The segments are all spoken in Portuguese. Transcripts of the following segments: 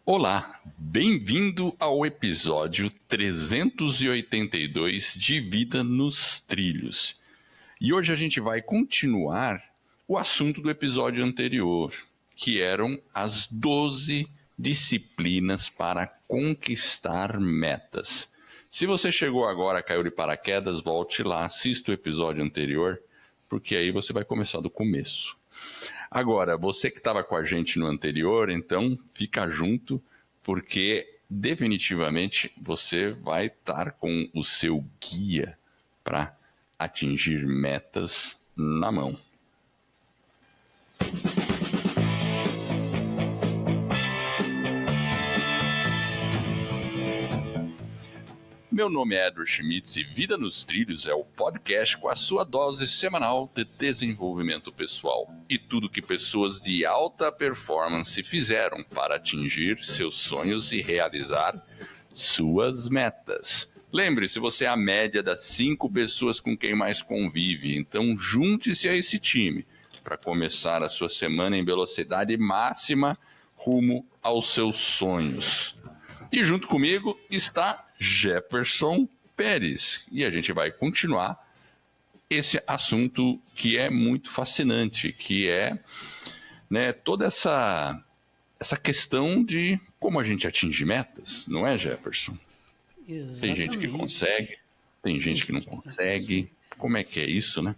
Olá, bem-vindo ao episódio 382 de Vida nos Trilhos. E hoje a gente vai continuar o assunto do episódio anterior, que eram as 12 disciplinas para conquistar metas. Se você chegou agora, caiu de paraquedas, volte lá, assista o episódio anterior, porque aí você vai começar do começo. Agora, você que estava com a gente no anterior, então fica junto, porque definitivamente você vai estar com o seu guia para atingir metas na mão. Meu nome é Edward Schmitz e Vida nos Trilhos é o podcast com a sua dose semanal de desenvolvimento pessoal e tudo que pessoas de alta performance fizeram para atingir seus sonhos e realizar suas metas. Lembre-se, você é a média das 5 pessoas com quem mais convive, então junte-se a esse time para começar a sua semana em velocidade máxima rumo aos seus sonhos. E junto comigo está Jefferson Pérez. E a gente vai continuar esse assunto que é muito fascinante, que é, toda essa questão de como a gente atinge metas, não é, Jefferson? Exatamente. Tem gente que consegue, tem gente que não consegue. Como é que é isso, né?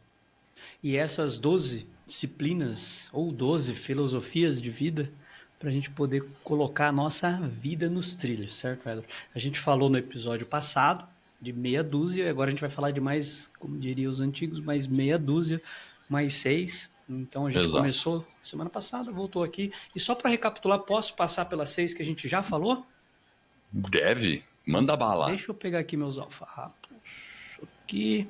E essas 12 disciplinas ou 12 filosofias de vida para a gente poder colocar a nossa vida nos trilhos, certo, Edward? A gente falou no episódio passado de meia dúzia, agora a gente vai falar de mais, como diriam os antigos, mais meia dúzia, mais 6. Então a gente começou semana passada, voltou aqui. E só para recapitular, posso passar pelas 6 que a gente já falou? Deve, manda bala. Deixa eu pegar aqui meus alfarrapos. Aqui.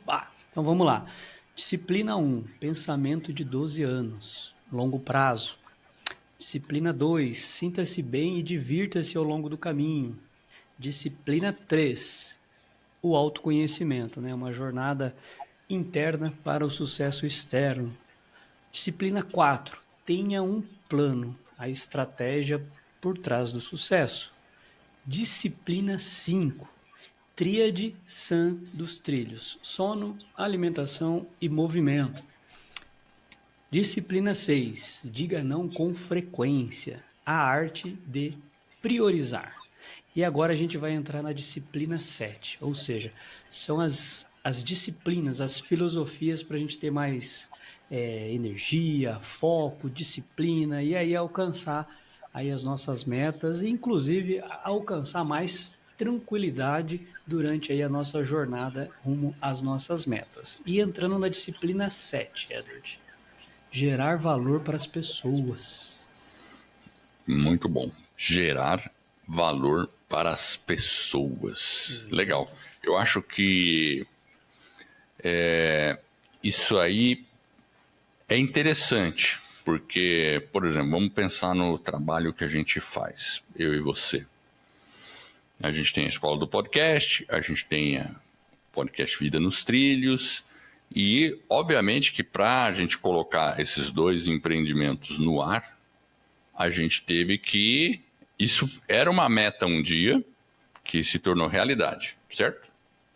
Então vamos lá. Disciplina 1, pensamento de 12 anos, longo prazo. Disciplina 2, sinta-se bem e divirta-se ao longo do caminho. Disciplina 3, o autoconhecimento, uma jornada interna para o sucesso externo. Disciplina 4, tenha um plano, a estratégia por trás do sucesso. Disciplina 5, tríade sã dos trilhos, sono, alimentação e movimento. Disciplina 6, diga não com frequência, a arte de priorizar. E agora a gente vai entrar na disciplina 7, ou seja, são as disciplinas, as filosofias para a gente ter mais energia, foco, disciplina e aí alcançar aí as nossas metas e inclusive alcançar mais tranquilidade durante aí a nossa jornada rumo às nossas metas. E entrando na disciplina 7, Edward. Gerar valor para as pessoas. Muito bom. Gerar valor para as pessoas. Exato. Legal. Eu acho que isso aí é interessante, porque, por exemplo, vamos pensar no trabalho que a gente faz, eu e você. A gente tem a escola do podcast, a gente tem a podcast Vida nos Trilhos, e, obviamente, que para a gente colocar esses 2 empreendimentos no ar, a gente teve que... Isso era uma meta um dia que se tornou realidade, certo?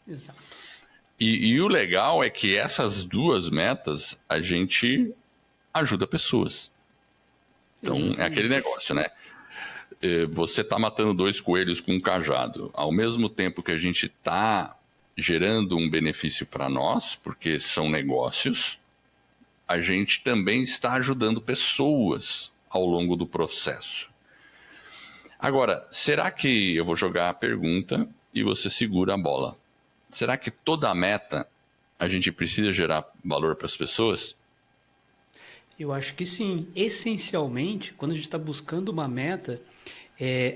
Exato. E o legal é que essas 2 metas a gente ajuda pessoas. Então, exatamente. É aquele negócio, né? Você está matando 2 coelhos com um cajado. Ao mesmo tempo que a gente está gerando um benefício para nós, porque são negócios, a gente também está ajudando pessoas ao longo do processo. Agora, será que eu vou jogar a pergunta e você segura a bola? Será que toda a meta a gente precisa gerar valor para as pessoas? Eu acho que sim. Essencialmente, quando a gente está buscando uma meta,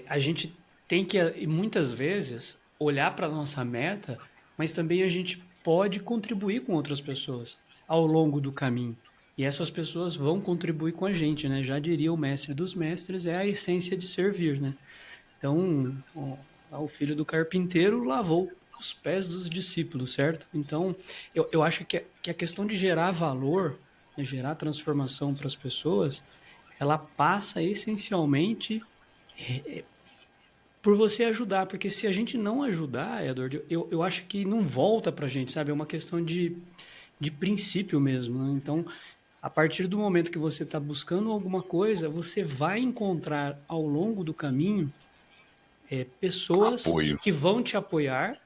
a gente tem que, muitas vezes, olhar para a nossa meta, mas também a gente pode contribuir com outras pessoas ao longo do caminho. E essas pessoas vão contribuir com a gente, né? Já diria o mestre dos mestres, é a essência de servir, né? Então, o filho do carpinteiro lavou os pés dos discípulos, certo? Então, eu acho que a questão de gerar valor, gerar transformação para as pessoas, ela passa essencialmente por você ajudar, porque se a gente não ajudar, Edward, eu acho que não volta pra gente, sabe? É uma questão de princípio mesmo, né? Então, a partir do momento que você está buscando alguma coisa, você vai encontrar ao longo do caminho pessoas Apoio. que vão te apoiar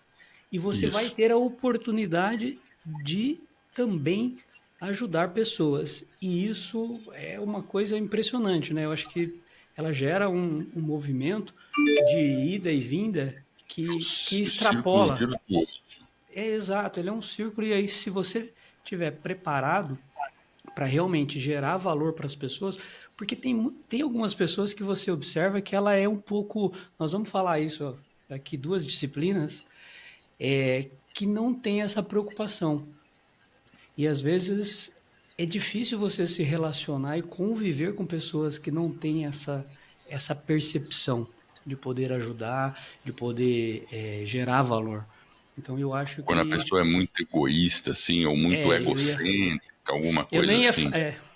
e você vai Isso. ter a oportunidade de também ajudar pessoas. E isso é uma coisa impressionante, né? Eu acho que ela gera um movimento de ida e vinda que Círculo extrapola. virtuoso. É exato, ele é um círculo, e aí, se você estiver preparado para realmente gerar valor para as pessoas, porque tem algumas pessoas que você observa que ela é um pouco. Nós vamos falar isso ó, daqui 2 disciplinas, que não tem essa preocupação. E às vezes é difícil você se relacionar e conviver com pessoas que não têm essa percepção de poder ajudar, de poder gerar valor. Então eu acho Quando a que pessoa é muito egoísta, assim, ou muito eu ia, egocêntrica, alguma eu coisa nem ia, assim.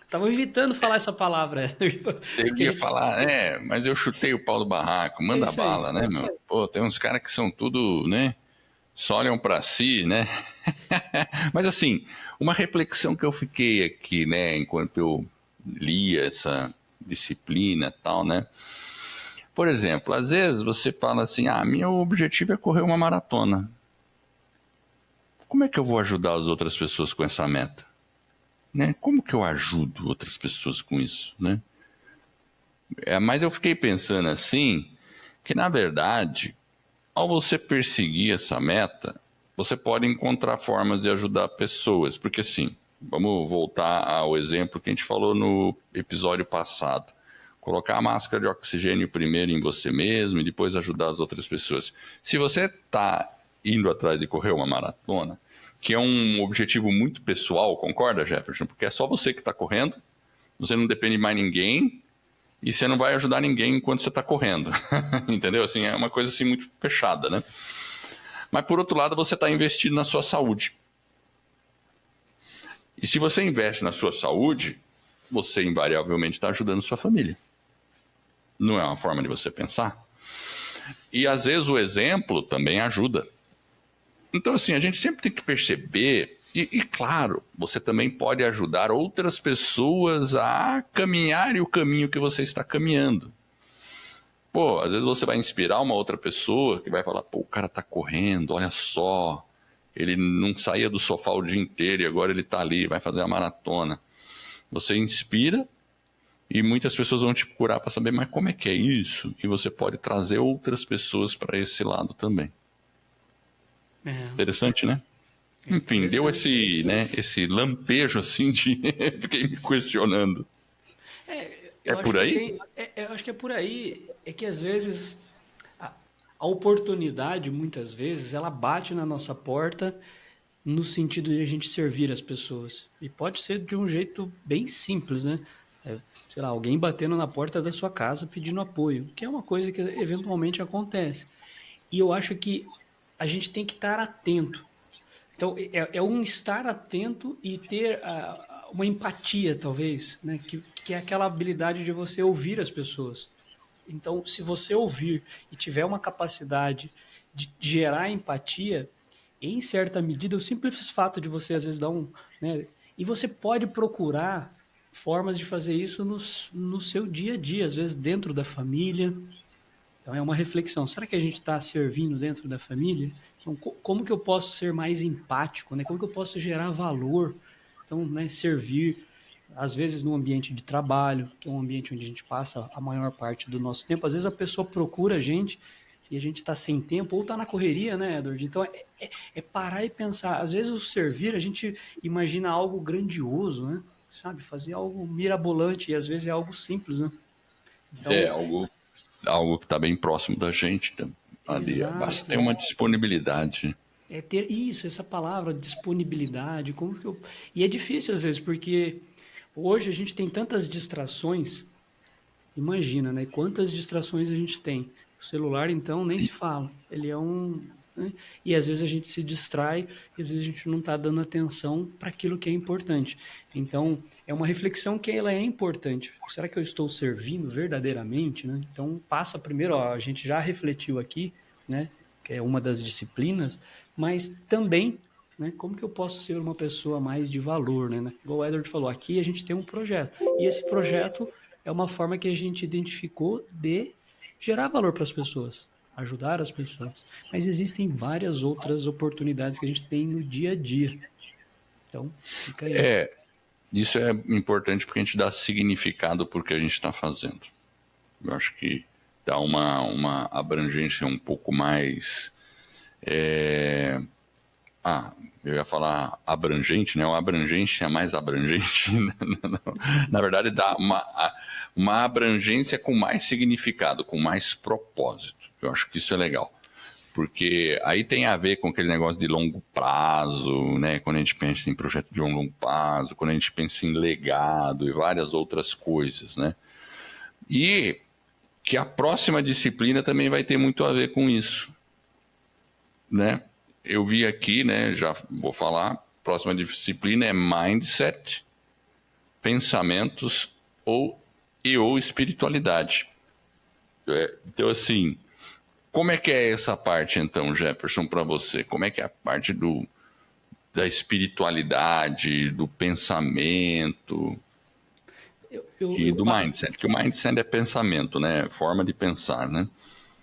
tava evitando falar essa palavra, Você que a ia gente, falar, mas eu chutei o pau do barraco, é manda isso aí. bala, né, meu? Pô, tem uns caras que são tudo, né? Só olham pra si, né? Mas assim, uma reflexão que eu fiquei aqui, né, enquanto eu lia essa disciplina e tal, né? Por exemplo, às vezes você fala assim, meu objetivo é correr uma maratona. Como é que eu vou ajudar as outras pessoas com essa meta? Né? Como que eu ajudo outras pessoas com isso, né? Mas eu fiquei pensando assim, que na verdade, ao você perseguir essa meta, você pode encontrar formas de ajudar pessoas, porque assim, vamos voltar ao exemplo que a gente falou no episódio passado. Colocar a máscara de oxigênio primeiro em você mesmo e depois ajudar as outras pessoas. Se você está indo atrás de correr uma maratona, que é um objetivo muito pessoal, concorda, Jefferson? Porque é só você que está correndo, você não depende de mais ninguém e você não vai ajudar ninguém enquanto você está correndo. Entendeu? Assim, é uma coisa assim muito fechada, né? Mas por outro lado, você está investindo na sua saúde. E se você investe na sua saúde, você invariavelmente está ajudando sua família. Não é uma forma de você pensar? E às vezes o exemplo também ajuda. Então, assim, a gente sempre tem que perceber, e claro, você também pode ajudar outras pessoas a caminharem o caminho que você está caminhando. Pô, às vezes você vai inspirar uma outra pessoa que vai falar, pô, o cara tá correndo, olha só, ele não saía do sofá o dia inteiro e agora ele tá ali, vai fazer a maratona. Você inspira e muitas pessoas vão te procurar para saber, mas como é que é isso? E você pode trazer outras pessoas para esse lado também. É, Interessante, né? é Enfim, deu interessante. esse lampejo assim de fiquei me questionando. É Eu acho por que aí? eu acho que é por aí, é que às vezes a, a oportunidade, muitas vezes, ela bate na nossa porta no sentido de a gente servir as pessoas. E pode ser de um jeito bem simples, né? Sei lá, alguém batendo na porta da sua casa pedindo apoio, que é uma coisa que eventualmente acontece. E eu acho que a gente tem que estar atento. Então, é um estar atento e ter uma empatia, talvez, né? Que é aquela habilidade de você ouvir as pessoas. Então, se você ouvir e tiver uma capacidade de gerar empatia, em certa medida, o simples fato de você, às vezes, dar um. Né? E você pode procurar formas de fazer isso no seu dia a dia, às vezes dentro da família. Então é uma reflexão. Será que a gente está servindo dentro da família? Então, como que eu posso ser mais empático? Né? Como que eu posso gerar valor? Então, né, servir, às vezes no ambiente de trabalho, que é um ambiente onde a gente passa a maior parte do nosso tempo. Às vezes a pessoa procura a gente e a gente está sem tempo, ou está na correria, né, Edward? Então é parar e pensar. Às vezes o servir, a gente imagina algo grandioso, né? Sabe? Fazer algo mirabolante, e às vezes é algo simples, né? É Então, algo que está bem próximo da gente. Ali, basta ter exato. uma disponibilidade. É ter isso, essa palavra, disponibilidade. Como que eu... E é difícil às vezes, porque hoje a gente tem tantas distrações. Imagina, né? Quantas distrações a gente tem. O celular, então, nem se fala. Ele é um. né? E às vezes a gente se distrai e às vezes a gente não está dando atenção para aquilo que é importante. Então, é uma reflexão que ela é importante. Será que eu estou servindo verdadeiramente, né? Então, passa primeiro, ó, a gente já refletiu aqui, né, que é uma das disciplinas, mas também, né, como que eu posso ser uma pessoa mais de valor, né? Igual o Edward falou, aqui a gente tem um projeto, e esse projeto é uma forma que a gente identificou de gerar valor para as pessoas, ajudar as pessoas. Mas existem várias outras oportunidades que a gente tem no dia a dia. Então, fica aí. Isso é importante porque a gente dá significado para o que a gente está fazendo. Eu acho que dá uma abrangência um pouco mais... eu ia falar abrangente, né? Uma abrangência mais abrangente. Na verdade, dá uma abrangência com mais significado, com mais propósito. Eu acho que isso é legal. Porque aí tem a ver com aquele negócio de longo prazo, né? Quando a gente pensa em projeto de longo prazo, quando a gente pensa em legado e várias outras coisas, né? E que a próxima disciplina também vai ter muito a ver com isso, né? Eu vi aqui, né? Já vou falar. Próxima disciplina é Mindset, Pensamentos ou espiritualidade. Então, assim, como é que é essa parte, então, Jefferson, para você? Como é que é a parte da espiritualidade, do pensamento e do mindset? Que o mindset é pensamento, né? Forma de pensar, né?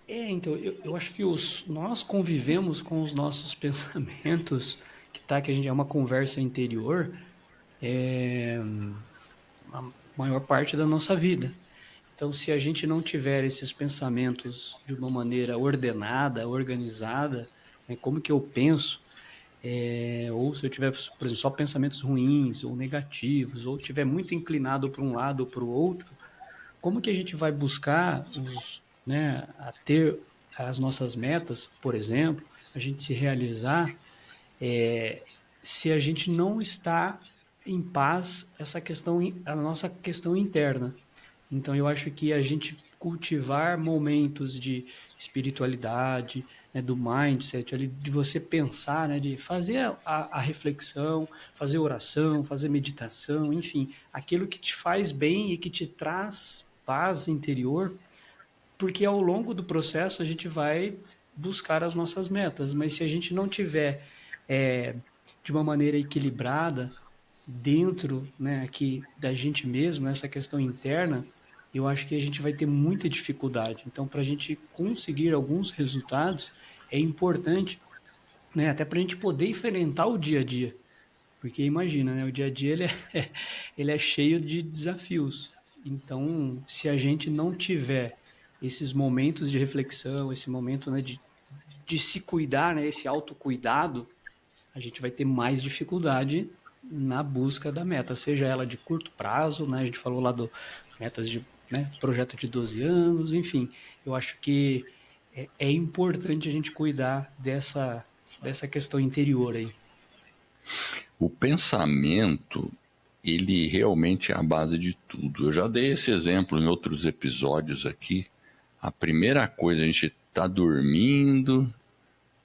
Então, eu acho que nós convivemos com os nossos pensamentos, que a gente é uma conversa interior, a maior parte da nossa vida. Então, se a gente não tiver esses pensamentos de uma maneira ordenada, organizada, né, como que eu penso, ou se eu tiver, por exemplo, só pensamentos ruins ou negativos, ou tiver muito inclinado para um lado ou para o outro, como que a gente vai buscar né, a ter as nossas metas, por exemplo, a gente se realizar, se a gente não está em paz a nossa questão interna. Então eu acho que a gente cultivar momentos de espiritualidade, né, do mindset, ali, de você pensar, né, de fazer a reflexão, fazer oração, fazer meditação, enfim, aquilo que te faz bem e que te traz paz interior, porque ao longo do processo a gente vai buscar as nossas metas, mas se a gente não tiver de uma maneira equilibrada dentro, né, aqui da gente mesmo, essa questão interna, eu acho que a gente vai ter muita dificuldade. Então, para a gente conseguir alguns resultados, é importante, né, até para a gente poder enfrentar o dia a dia. Porque imagina, né, o dia a dia ele é cheio de desafios. Então, se a gente não tiver esses momentos de reflexão, esse momento, né, de se cuidar, né, esse autocuidado, a gente vai ter mais dificuldade na busca da meta, seja ela de curto prazo, né? A gente falou lá do metas de, né, projeto de 12 anos, enfim. Eu acho que é importante a gente cuidar dessa questão interior aí. O pensamento, ele realmente é a base de tudo. Eu já dei esse exemplo em outros episódios aqui. A primeira coisa, a gente tá dormindo,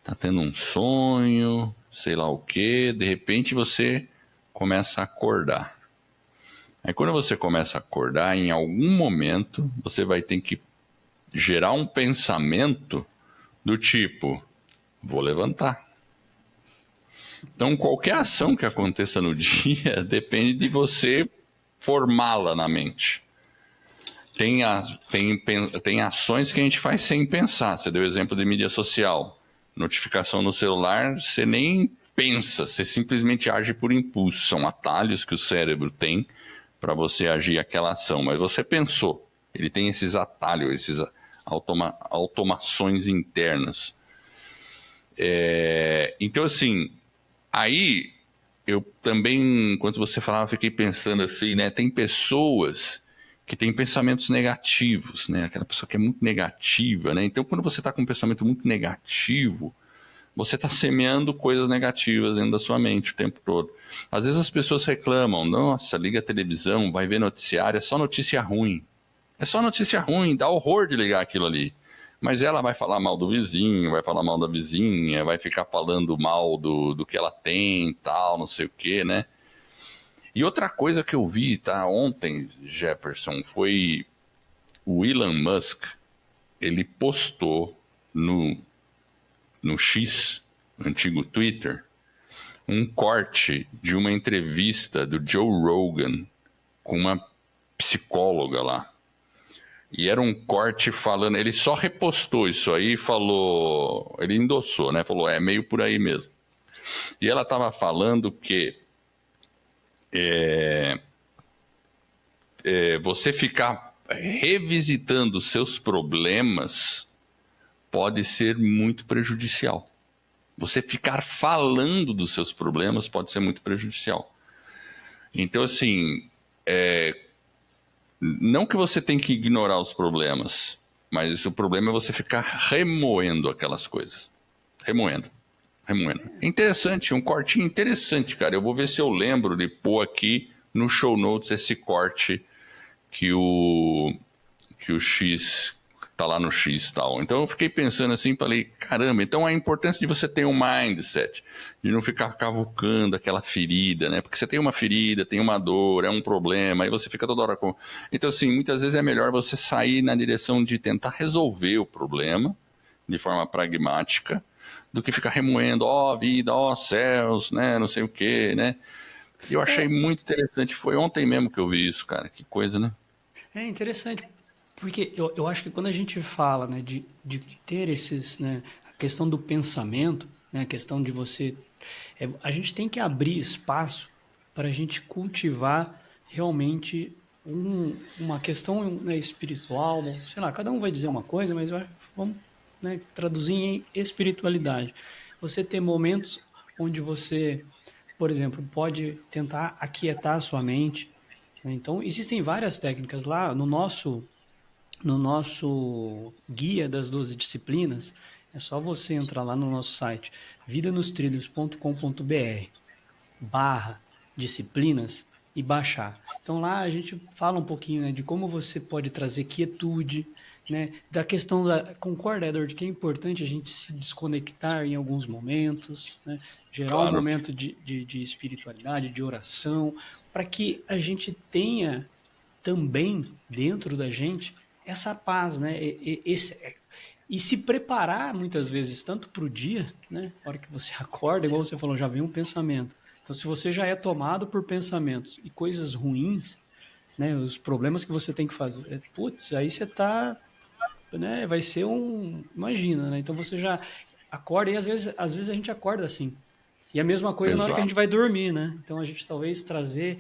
tá tendo um sonho, sei lá o quê, de repente você começa a acordar. Aí quando você começa a acordar, em algum momento você vai ter que gerar um pensamento do tipo, vou levantar. Então qualquer ação que aconteça no dia depende de você formá-la na mente. Tem ações que a gente faz sem pensar. Você deu o exemplo de mídia social. Notificação no celular, você nem pensa, você simplesmente age por impulso. São atalhos que o cérebro tem para você agir aquela ação. Mas você pensou. Ele tem esses atalhos, essas automações internas. Então, assim, aí eu também, enquanto você falava, fiquei pensando assim, né? Tem pessoas que têm pensamentos negativos, né? Aquela pessoa que é muito negativa, né? Então, quando você está com um pensamento muito negativo, você está semeando coisas negativas dentro da sua mente o tempo todo. Às vezes as pessoas reclamam, nossa, liga a televisão, vai ver noticiário, é só notícia ruim. É só notícia ruim, dá horror de ligar aquilo ali. Mas ela vai falar mal do vizinho, vai falar mal da vizinha, vai ficar falando mal do que ela tem e tal, não sei o quê, né? E outra coisa que eu vi, tá, ontem, Jefferson, foi o Elon Musk, ele postou no X, antigo Twitter, um corte de uma entrevista do Joe Rogan com uma psicóloga lá. E era um corte falando, ele só repostou isso aí e falou, ele endossou, né? Falou, é meio por aí mesmo. E ela estava falando que você ficar revisitando seus problemas pode ser muito prejudicial. Você ficar falando dos seus problemas pode ser muito prejudicial. Então, assim, não que você tem que ignorar os problemas, mas o problema é você ficar remoendo aquelas coisas. Remoendo. É interessante, um cortinho interessante, cara. Eu vou ver se eu lembro de pôr aqui no show notes esse corte que o X tá lá no X e tal. Então eu fiquei pensando assim, falei, caramba, então a importância de você ter um mindset, de não ficar cavucando aquela ferida, né? Porque você tem uma ferida, tem uma dor, é um problema, aí você fica toda hora com... Então, assim, muitas vezes é melhor você sair na direção de tentar resolver o problema de forma pragmática, do que ficar remoendo, ó vida, ó céus, né? Não sei o quê, né? E eu achei muito interessante. Foi ontem mesmo que eu vi isso, cara. Que coisa, né? É interessante, porque eu acho que quando a gente fala, né, de ter esses, né, a questão do pensamento, né, a questão de você, a gente tem que abrir espaço para a gente cultivar realmente uma questão, né, espiritual, sei lá, cada um vai dizer uma coisa, mas vamos, né, traduzir em espiritualidade. Você ter momentos onde você, por exemplo, pode tentar aquietar a sua mente, né? Então, existem várias técnicas lá no nosso guia das 12 disciplinas. É só você entrar lá no nosso site vidanostrilhos.com.br/disciplinas e baixar. Então lá a gente fala um pouquinho, né, de como você pode trazer quietude, né, da questão concorda, Edward, que é importante a gente se desconectar em alguns momentos, né, gerar um Claro. momento de espiritualidade, de oração, para que a gente tenha também dentro da gente essa paz, né? E se preparar muitas vezes tanto para o dia, né? Na hora que você acorda, igual você falou, já vem um pensamento. Então, se você já é tomado por pensamentos e coisas ruins, né? Os problemas que você tem que fazer, putz, aí você tá, né? Vai ser imagina, né? Então você já acorda e às vezes a gente acorda assim. E a mesma coisa na hora que a gente Exato. vai dormir, né? Então a gente talvez trazer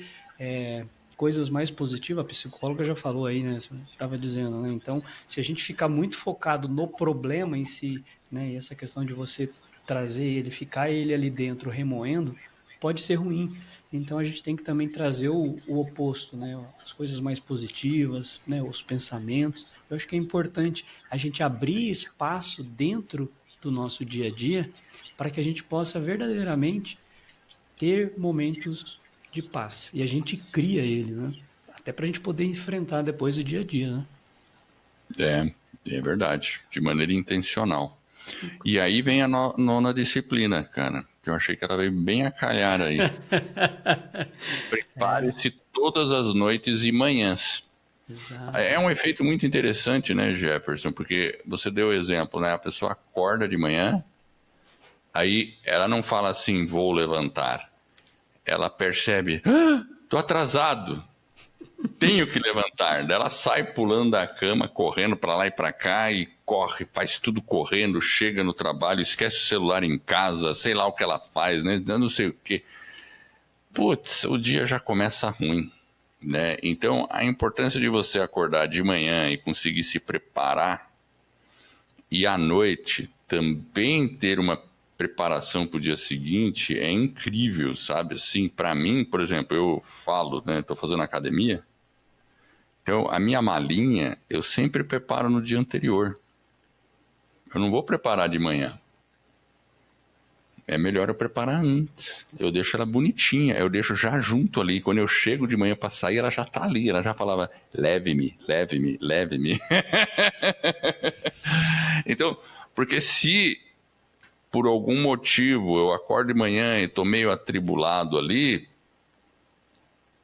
coisas mais positivas, a psicóloga já falou aí, né? Você estava dizendo, né? Então, se a gente ficar muito focado no problema em si, né? E essa questão de você trazer ele, ficar ele ali dentro remoendo, pode ser ruim. Então a gente tem que também trazer o oposto, né? As coisas mais positivas, né? Os pensamentos. Eu acho que é importante a gente abrir espaço dentro do nosso dia a dia para que a gente possa verdadeiramente ter momentos de paz. E a gente cria ele, né? Até para a gente poder enfrentar depois o dia a dia, né? É verdade. De maneira intencional. E aí vem a nona disciplina, cara. Que eu achei que ela veio bem a calhar aí. Prepare-se todas as noites e manhãs. Exato. É um efeito muito interessante, né, Jefferson? Porque você deu o exemplo, né? A pessoa acorda de manhã, aí ela não fala assim, vou levantar. Ela percebe, tô atrasado, tenho que levantar. Daí ela sai pulando da cama, correndo para lá e para cá e corre, faz tudo correndo, chega no trabalho, esquece o celular em casa, sei lá o que ela faz, né? Não sei o quê. Putz, o dia já começa ruim, né? Então, a importância de você acordar de manhã e conseguir se preparar e à noite também ter uma preparação para o dia seguinte é incrível, sabe? Assim, para mim, por exemplo, eu falo, né? Estou fazendo academia, então a minha malinha eu sempre preparo no dia anterior. Eu não vou preparar de manhã. É melhor eu preparar antes. Eu deixo ela bonitinha, eu deixo já junto ali. Quando eu chego de manhã pra sair, ela já tá ali. Ela já falava, leve-me, leve-me, leve-me. Então, porque se por algum motivo eu acordo de manhã e tô meio atribulado ali,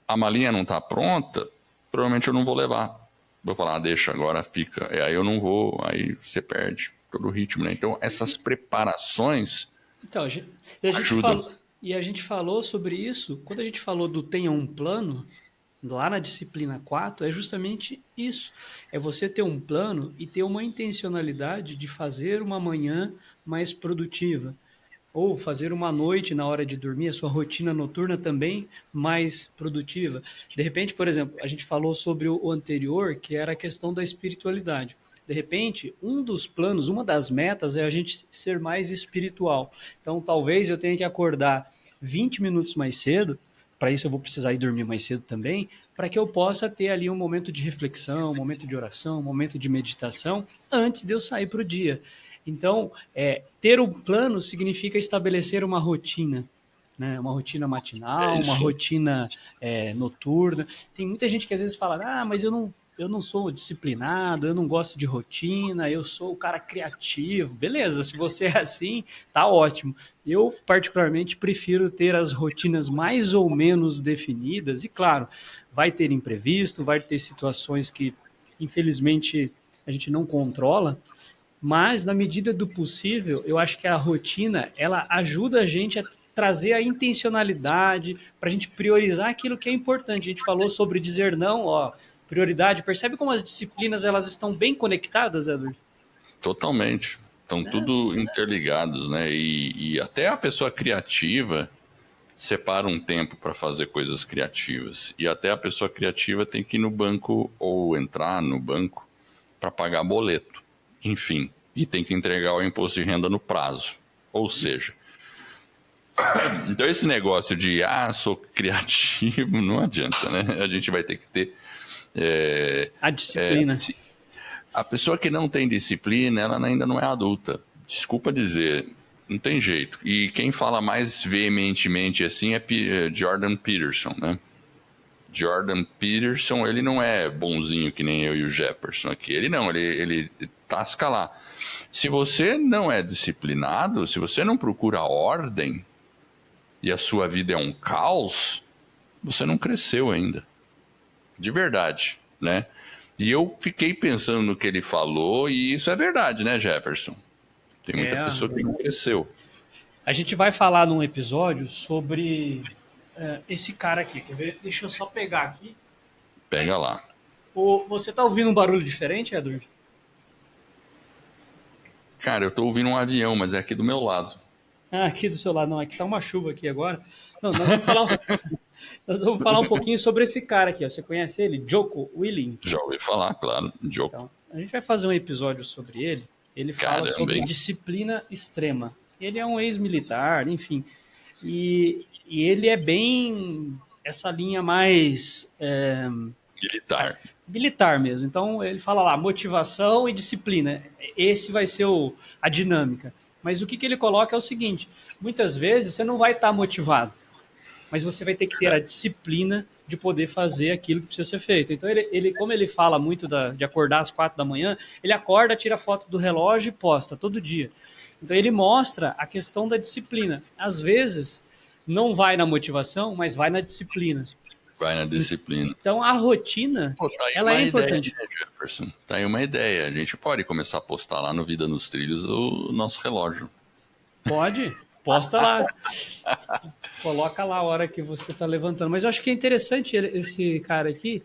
a malinha não tá pronta, provavelmente eu não vou levar. Vou falar, deixa, agora fica. Aí eu não vou, aí você perde todo o ritmo, né? Então, essas preparações Então, ajudam. a gente falou sobre isso, quando a gente falou do tenha um plano, lá na disciplina 4 é justamente isso. É você ter um plano e ter uma intencionalidade de fazer uma manhã mais produtiva. Ou fazer uma noite na hora de dormir, a sua rotina noturna também mais produtiva. De repente, por exemplo, a gente falou sobre o anterior, que era a questão da espiritualidade. De repente, um dos planos, uma das metas é a gente ser mais espiritual. Então, talvez eu tenha que acordar 20 minutos mais cedo, para isso eu vou precisar ir dormir mais cedo também, para que eu possa ter ali um momento de reflexão, um momento de oração, um momento de meditação, antes de eu sair para o dia. Então, ter um plano significa estabelecer uma rotina, né? Uma rotina É matinal, uma isso. rotina noturna. Tem muita gente que às vezes fala, mas eu não sou disciplinado, eu não gosto de rotina, eu sou o cara criativo. Beleza, se você é assim, tá ótimo. Eu, particularmente, prefiro ter as rotinas mais ou menos definidas, e claro, vai ter imprevisto, vai ter situações que, infelizmente, a gente não controla, mas, na medida do possível, eu acho que a rotina, ela ajuda a gente a trazer a intencionalidade, para a gente priorizar aquilo que é importante. A gente falou sobre dizer não, ó, prioridade. Percebe como as disciplinas elas estão bem conectadas, Edward? Totalmente. Estão É, tudo interligados, né? E até a pessoa criativa separa um tempo para fazer coisas criativas. E até a pessoa criativa tem que ir no banco ou entrar no banco para pagar boleto. Enfim, e tem que entregar o imposto de renda no prazo. Ou seja, então esse negócio de sou criativo não adianta, né? A gente vai ter que ter a disciplina. a pessoa que não tem disciplina, ela ainda não é adulta. Desculpa dizer, não tem jeito. E quem fala mais veementemente assim é Jordan Peterson, né? Jordan Peterson, ele não é bonzinho que nem eu e o Jefferson aqui. Ele não, ele tasca lá. Se você não é disciplinado, se você não procura ordem e a sua vida é um caos, você não cresceu ainda. De verdade, né? E eu fiquei pensando no que ele falou, e isso é verdade, né, Jefferson? Tem muita pessoa que não cresceu. A gente vai falar num episódio sobre esse cara aqui. Quer ver? Deixa eu só pegar aqui. Pega lá. Você tá ouvindo um barulho diferente, Edward? Cara, eu tô ouvindo um avião, mas é aqui do meu lado. Ah, aqui do seu lado, não, aqui tá uma chuva aqui agora. Não, nós vamos falar um pouquinho sobre esse cara aqui, ó. Você conhece ele? Joko Willing? Já ouvi falar, claro. Joe. Então, a gente vai fazer um episódio sobre ele. Ele fala Caramba, sobre hein? disciplina extrema. Ele é um ex-militar, enfim. E ele é bem essa linha mais Militar. militar mesmo. Então, ele fala lá, motivação e disciplina. Esse vai ser a dinâmica. Mas o que ele coloca é o seguinte: muitas vezes você não vai estar motivado, mas você vai ter que ter a disciplina de poder fazer aquilo que precisa ser feito. Então, como ele fala muito de acordar às 4 da manhã, ele acorda, tira foto do relógio e posta todo dia. Então, ele mostra a questão da disciplina. Às vezes, não vai na motivação, mas vai na disciplina. Vai na disciplina. Então, a rotina, Pô, tá aí ela é uma ideia, importante. né, Jefferson? Tá aí uma ideia. A gente pode começar a postar lá no Vida nos Trilhos o nosso relógio. Pode, posta lá. Coloca lá a hora que você está levantando. Mas eu acho que é interessante esse cara aqui,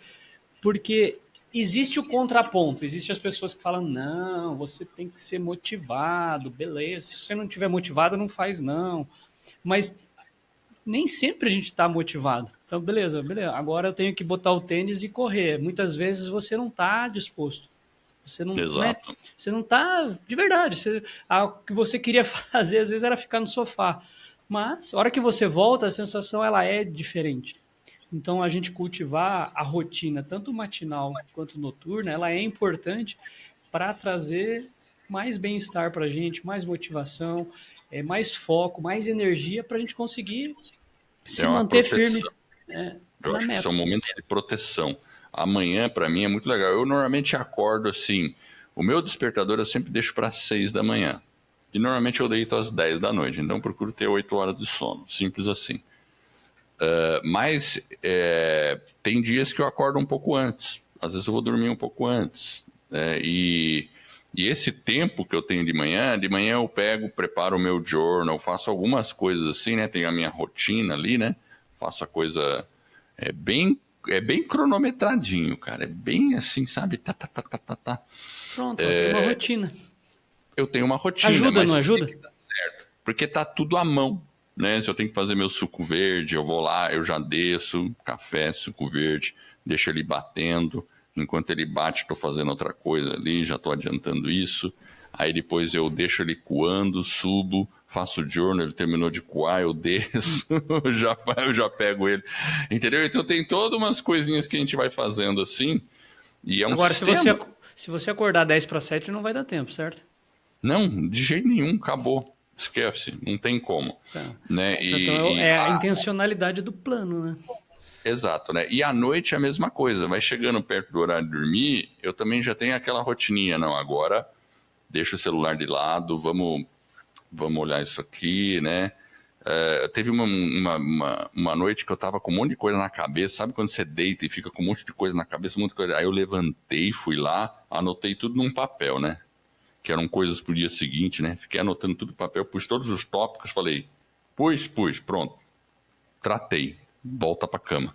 porque existe o contraponto. Existem as pessoas que falam, não, você tem que ser motivado, beleza. Se você não tiver motivado, não faz não. Mas nem sempre a gente está motivado. Então, beleza, beleza. Agora eu tenho que botar o tênis e correr. Muitas vezes você não está disposto. Você não, né? Exato. Você não está de verdade. O que você queria fazer às vezes era ficar no sofá. Mas, a hora que você volta, a sensação ela é diferente. Então, a gente cultivar a rotina, tanto matinal quanto noturna, ela é importante para trazer mais bem-estar para a gente, mais motivação, mais foco, mais energia para a gente conseguir se É uma manter firme proteção. Eu na acho que são meta. momentos de proteção. Amanhã, para mim, é muito legal. Eu normalmente acordo assim. O meu despertador eu sempre deixo para 6 da manhã. E normalmente eu deito às 10 da noite. Então eu procuro ter 8 horas de sono. Simples assim. Mas tem dias que eu acordo um pouco antes. Às vezes eu vou dormir um pouco antes. E esse tempo que eu tenho de manhã eu pego, preparo o meu journal, faço algumas coisas assim, né? Tenho a minha rotina ali, né? Faço a coisa é bem, é bem cronometradinho, cara. É bem assim, sabe? Tá, tá, tá, tá, tá, tá. Pronto, ó, tem uma rotina. Eu tenho uma rotina, Ajuda, mas não tem ajuda? que dar certo. Porque tá tudo à mão, né? Se eu tenho que fazer meu suco verde, eu vou lá, eu já desço, café, suco verde, deixo ele batendo. Enquanto ele bate, estou fazendo outra coisa ali, já estou adiantando isso. Aí depois eu deixo ele coando, subo, faço o journal, ele terminou de coar, eu desço, eu já pego ele. Entendeu? Então tem todas umas coisinhas que a gente vai fazendo assim, e é um Agora, sistema. se você acordar 10 para 7, não vai dar tempo, certo? Não, de jeito nenhum, acabou. Esquece, não tem como. Tá. Né? Então é a intencionalidade do plano, né? Exato, né? E à noite é a mesma coisa. Vai chegando perto do horário de dormir, eu também já tenho aquela rotininha. Não, agora deixa o celular de lado, vamos olhar isso aqui, né? Teve uma noite que eu tava com um monte de coisa na cabeça. Sabe quando você deita e fica com um monte de coisa na cabeça, um monte de coisa? Aí eu levantei, fui lá, anotei tudo num papel, né? Que eram coisas pro dia seguinte, né? Fiquei anotando tudo no papel, pus todos os tópicos, falei, pus, pronto. Tratei, volta pra cama.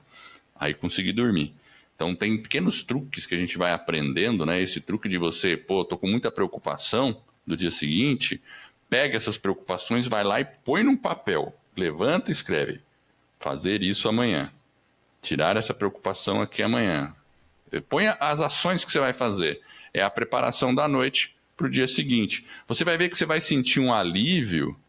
Aí consegui dormir. Então tem pequenos truques que a gente vai aprendendo, né? Esse truque de você, pô, tô com muita preocupação do dia seguinte, pega essas preocupações, vai lá e põe num papel. Levanta e escreve. Fazer isso amanhã. Tirar essa preocupação aqui amanhã. Põe as ações que você vai fazer. É a preparação da noite para o dia seguinte. Você vai ver que você vai sentir um alívio,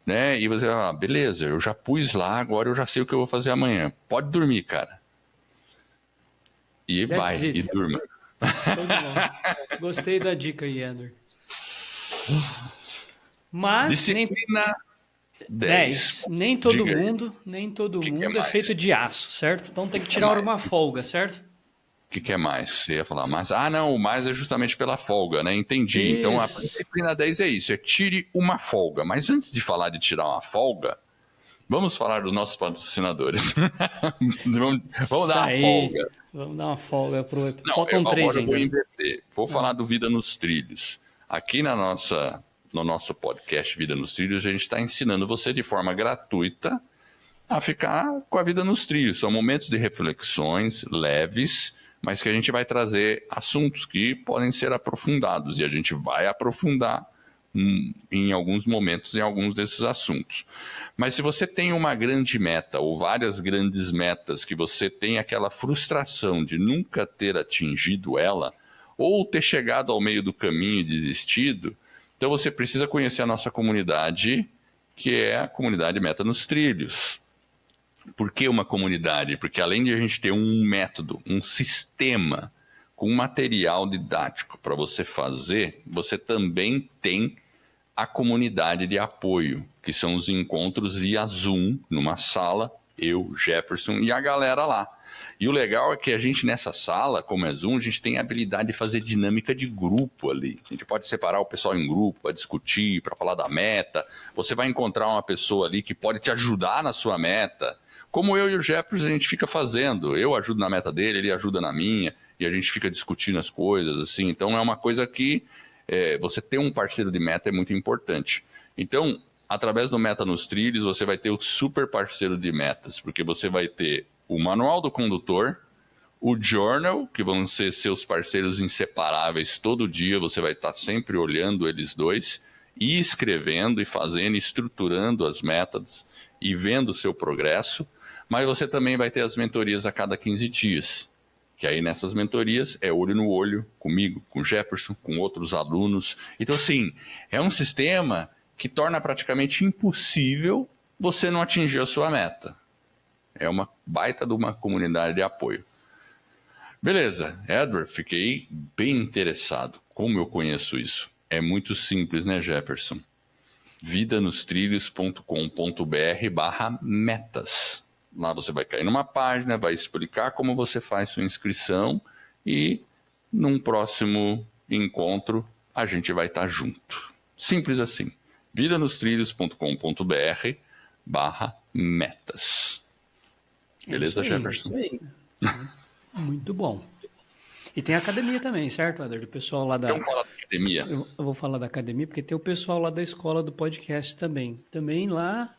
né? E você vai falar, beleza, eu já pus lá, agora eu já sei o que eu vou fazer amanhã. Pode dormir, cara. E That's vai, e it. durma. Show de bola. Gostei da dica aí, Edward. Mas Disciplina 10. 10. Nem todo Diga aí, mundo, nem todo o que é mundo é feito mais? de aço, certo? Então tem que O que é tirar mais? uma folga, certo? O que é mais? Você ia falar mais? Ah, não, o mais é justamente pela folga, né? Entendi. Então a Isso. disciplina 10 é isso, é tire uma folga. Mas antes de falar de tirar uma folga, vamos falar dos nossos patrocinadores. Vamos Isso dar uma aí. folga. Vamos dar uma folga pro. Não, Faltam três agora eu vou ainda, né? inverter. Vou falar do Vida nos Trilhos. Aqui no nosso podcast Vida nos Trilhos, a gente está ensinando você de forma gratuita a ficar com a vida nos trilhos. São momentos de reflexões leves, mas que a gente vai trazer assuntos que podem ser aprofundados. E a gente vai aprofundar em alguns momentos em alguns desses assuntos. Mas se você tem uma grande meta ou várias grandes metas que você tem aquela frustração de nunca ter atingido ela ou ter chegado ao meio do caminho e desistido, então você precisa conhecer a nossa comunidade, que é a comunidade Meta nos Trilhos. Por que uma comunidade? Porque além de a gente ter um método, um sistema com material didático para você fazer, você também tem a comunidade de apoio, que são os encontros via Zoom, numa sala, eu, Jefferson e a galera lá. E o legal é que a gente nessa sala, como é Zoom, a gente tem a habilidade de fazer dinâmica de grupo ali. A gente pode separar o pessoal em grupo para discutir, para falar da meta. Você vai encontrar uma pessoa ali que pode te ajudar na sua meta. Como eu e o Jefferson a gente fica fazendo. Eu ajudo na meta dele, ele ajuda na minha, e a gente fica discutindo as coisas, assim. Então é uma coisa que você ter um parceiro de meta é muito importante. Então, através do Meta nos Trilhos, você vai ter o super parceiro de metas, porque você vai ter o manual do condutor, o journal, que vão ser seus parceiros inseparáveis todo dia, você vai estar sempre olhando eles dois, e escrevendo, e fazendo, estruturando as metas, e vendo o seu progresso, mas você também vai ter as mentorias a cada 15 dias. Que aí nessas mentorias é olho no olho, comigo, com o Jefferson, com outros alunos. Então, assim, é um sistema que torna praticamente impossível você não atingir a sua meta. É uma baita de uma comunidade de apoio. Beleza, Edward, fiquei bem interessado. Como eu conheço isso? é muito simples, né, Jefferson? vidanostrilhos.com.br/metas. Lá você vai cair numa página, vai explicar como você faz sua inscrição e num próximo encontro a gente vai estar junto. Simples assim. vidanostrilhos.com.br/metas. Beleza, Jefferson? Isso aí. Muito bom. E tem a academia também, certo, Eder? Do pessoal lá da... Vamos falar da academia. Eu vou falar da academia, porque tem o pessoal lá da escola do podcast também. Também lá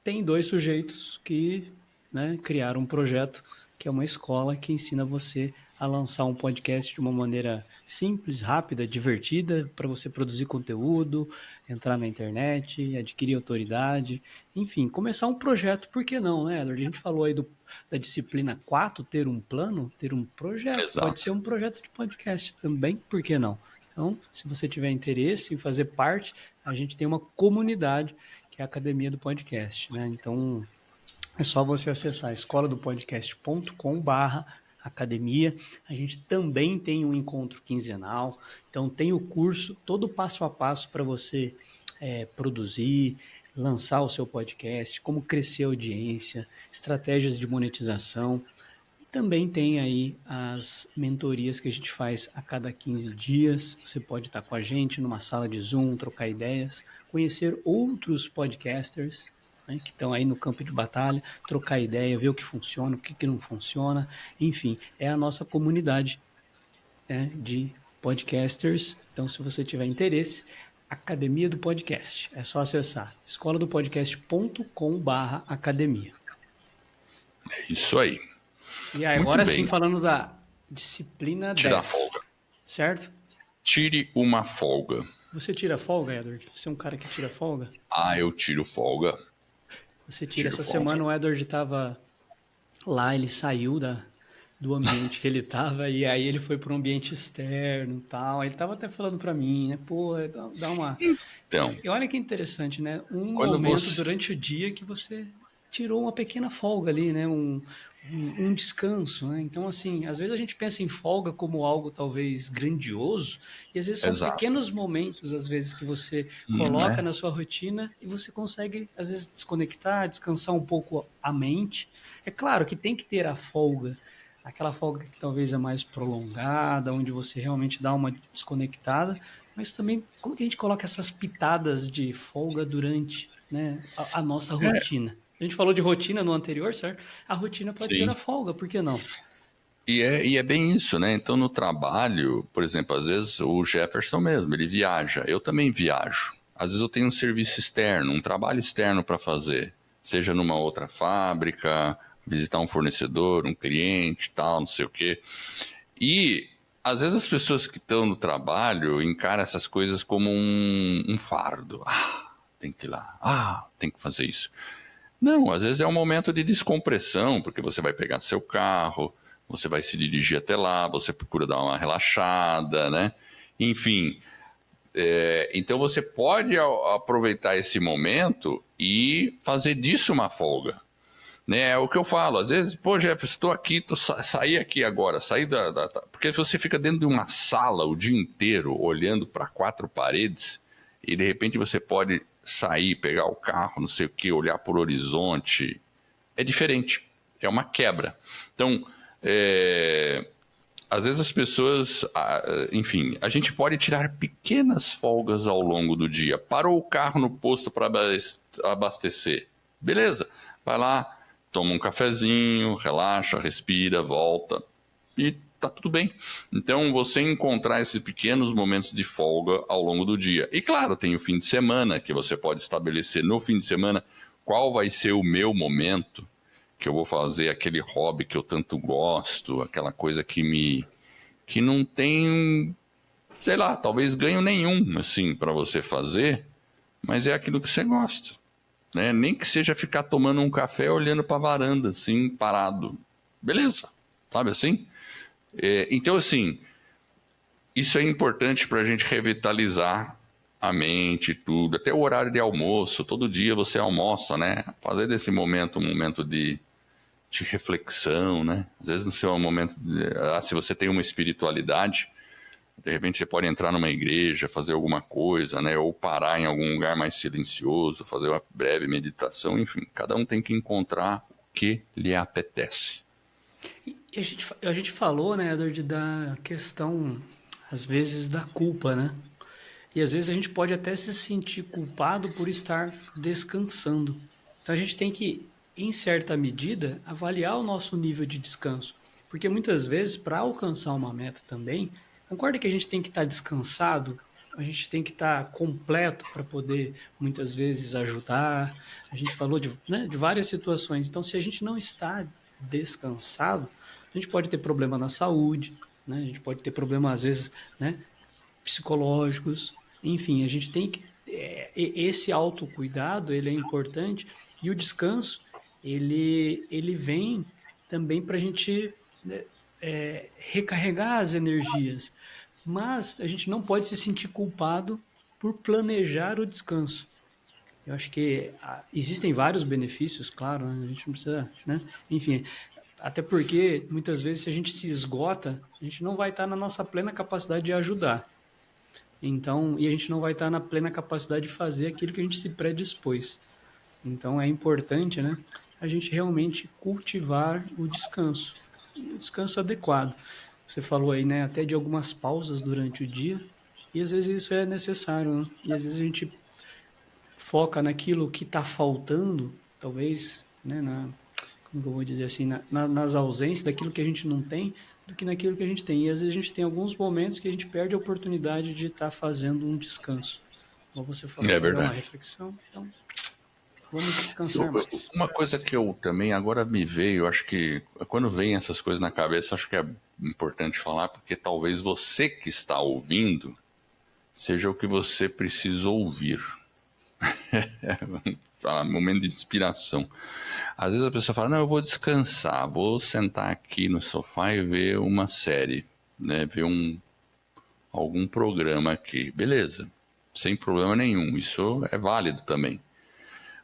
tem 2 sujeitos que, né, criaram um projeto que é uma escola que ensina você a lançar um podcast de uma maneira simples, rápida, divertida, para você produzir conteúdo, entrar na internet, adquirir autoridade, enfim, começar um projeto. Por que não, né, Edward? A gente falou aí da disciplina 4, ter um plano, ter um projeto. Exato. Pode ser um projeto de podcast também, por que não? Então, se você tiver interesse em fazer parte, a gente tem uma comunidade que é a Academia do Podcast, né? Então, é só você acessar escoladopodcast.com/academia. A gente também tem um encontro quinzenal, então tem o curso, todo passo a passo para você produzir, lançar o seu podcast, como crescer a audiência, estratégias de monetização. E também tem aí as mentorias que a gente faz a cada 15 dias. Você pode estar com a gente numa sala de Zoom, trocar ideias, conhecer outros podcasters, né, que estão aí no campo de batalha, trocar ideia, ver o que funciona, o que não funciona. Enfim, é a nossa comunidade, né, de podcasters. Então, se você tiver interesse, Academia do Podcast. É só acessar escoladopodcast.com/academia. É isso aí. E aí, agora sim, falando da disciplina 10. Tirar folga. Certo? Tire uma folga. Você tira folga, Edward? Você é um cara que tira folga? Ah, eu tiro folga. Você tira. Essa folga. semana o Edward estava lá, ele saiu do ambiente que ele estava e aí ele foi para um ambiente externo e tal. Aí ele estava até falando para mim, né? Pô, dá uma... Então, E olha que interessante, né? Um quando momento você- durante o dia que você tirou uma pequena folga ali, né? Um descanso, né? Então, assim, às vezes a gente pensa em folga como algo talvez grandioso, e às vezes são Exato. pequenos momentos, às vezes, que você Né? coloca na sua rotina e você consegue, às vezes, desconectar, descansar um pouco a mente. É claro que tem que ter a folga, aquela folga que talvez é mais prolongada, onde você realmente dá uma desconectada, mas também como que a gente coloca essas pitadas de folga durante, né, a nossa rotina? A gente falou de rotina no anterior, certo? A rotina pode Sim. ser a folga, por que não? E é bem isso, né? Então, no trabalho, por exemplo, às vezes o Jefferson mesmo, ele viaja. Eu também viajo. Às vezes eu tenho um serviço externo, um trabalho externo para fazer. Seja numa outra fábrica, visitar um fornecedor, um cliente, tal, não sei o quê. E, às vezes, as pessoas que estão no trabalho encaram essas coisas como um fardo. Ah, tem que ir lá. Ah, tem que fazer isso. Não, às vezes é um momento de descompressão, porque você vai pegar seu carro, você vai se dirigir até lá, você procura dar uma relaxada, né? Enfim, então você pode aproveitar esse momento e fazer disso uma folga. Né? É o que eu falo, às vezes, pô, Jeff, estou aqui, saí aqui agora, porque você fica dentro de uma sala o dia inteiro, olhando para 4 paredes, e de repente você pode sair, pegar o carro, não sei o que, olhar por horizonte, é diferente, é uma quebra. Então, às vezes as pessoas, enfim, a gente pode tirar pequenas folgas ao longo do dia. Parou o carro no posto para abastecer, beleza, vai lá, toma um cafezinho, relaxa, respira, volta e tá tudo bem. Então, você encontrar esses pequenos momentos de folga ao longo do dia. E claro, tem o fim de semana, que você pode estabelecer no fim de semana qual vai ser o meu momento, que eu vou fazer aquele hobby que eu tanto gosto, aquela coisa que não tem, sei lá, talvez ganho nenhum, assim, para você fazer, mas é aquilo que você gosta. Né? Nem que seja ficar tomando um café olhando para a varanda, assim, parado. Beleza, sabe assim? Então, assim, isso é importante para a gente revitalizar a mente e tudo. Até o horário de almoço, todo dia você almoça, né? Fazer desse momento um momento de reflexão, né? Às vezes no seu momento, se você tem uma espiritualidade, De repente você pode entrar numa igreja, fazer alguma coisa, né? Ou parar em algum lugar mais silencioso, fazer uma breve meditação, enfim. Cada um tem que encontrar o que lhe apetece. E a gente falou, né, Edward, da questão, às vezes, da culpa, né? E às vezes a gente pode até se sentir culpado por estar descansando. Então a gente tem que, em certa medida, avaliar o nosso nível de descanso. Porque muitas vezes, para alcançar uma meta também, concorda que a gente tem que estar descansado, a gente tem que estar completo para poder, muitas vezes, ajudar. A gente falou de, né, de várias situações. Então, se a gente não está descansado, a gente pode ter problema na saúde, né? A gente pode ter problema, às vezes, né, psicológicos. Enfim, a gente tem que... esse autocuidado, ele é importante. E o descanso, ele vem também para a gente, né, recarregar as energias. Mas a gente não pode se sentir culpado por planejar o descanso. Eu acho que existem vários benefícios, claro, né? A gente não precisa, né? Enfim, até porque muitas vezes se a gente se esgota, a gente não vai estar na nossa plena capacidade de ajudar. Então, e a gente não vai estar na plena capacidade de fazer aquilo que a gente se predispôs. Então é importante, né, a gente realmente cultivar o descanso adequado. Você falou aí, né, até de algumas pausas durante o dia, e às vezes isso é necessário, né? E às vezes a gente foca naquilo que está faltando, talvez, né, como que eu vou dizer assim, nas ausências daquilo que a gente não tem, do que naquilo que a gente tem. E às vezes a gente tem alguns momentos que a gente perde a oportunidade de estar fazendo um descanso. Como você falou, É dar uma verdade. reflexão, então vamos descansar mais. Uma coisa que eu também agora me veio, acho que quando vem essas coisas na cabeça, acho que é importante falar, porque talvez você que está ouvindo seja o que você precisa ouvir. Momento de inspiração. Às vezes a pessoa fala, não, eu vou descansar, vou sentar aqui no sofá e ver uma série, né? Ver algum programa aqui. Beleza, sem problema nenhum, isso é válido também.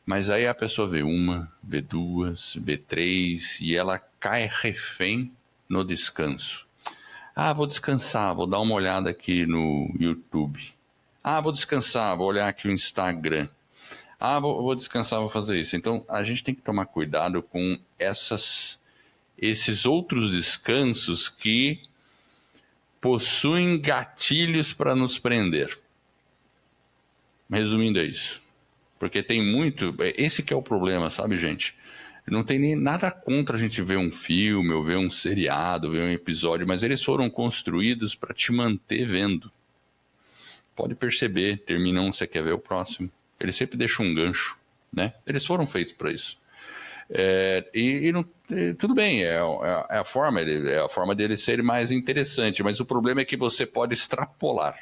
Mas aí a pessoa vê uma, vê duas, vê três e ela cai refém no descanso. Ah, vou descansar, vou dar uma olhada aqui no YouTube. Ah, vou descansar, vou olhar aqui o Instagram. Ah, vou descansar, vou fazer isso. Então, a gente tem que tomar cuidado com esses outros descansos que possuem gatilhos para nos prender. Resumindo, é isso. Porque tem muito... Esse que é o problema, sabe, gente? Não tem nem nada contra a gente ver um filme, ou ver um seriado, ver um episódio, mas eles foram construídos para te manter vendo. Pode perceber, termina um, você quer ver o próximo. Eles sempre deixam um gancho, né? Eles foram feitos para isso. Tudo bem, é a forma dele ser mais interessante, mas o problema é que você pode extrapolar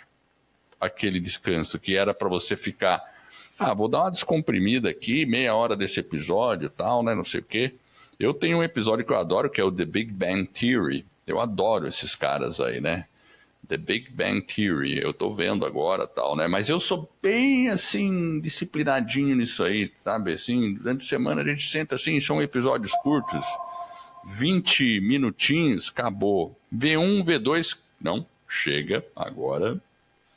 aquele descanso que era para você ficar, vou dar uma descomprimida aqui, meia hora desse episódio, tal, né, não sei o quê. Eu tenho um episódio que eu adoro, que é o The Big Bang Theory. Eu adoro esses caras aí, né? The Big Bang Theory, eu tô vendo agora, tal, né? Mas eu sou bem, assim, disciplinadinho nisso aí, sabe? Assim, durante a semana a gente senta assim, são episódios curtos, 20 minutinhos, acabou. V1, V2, não, chega, agora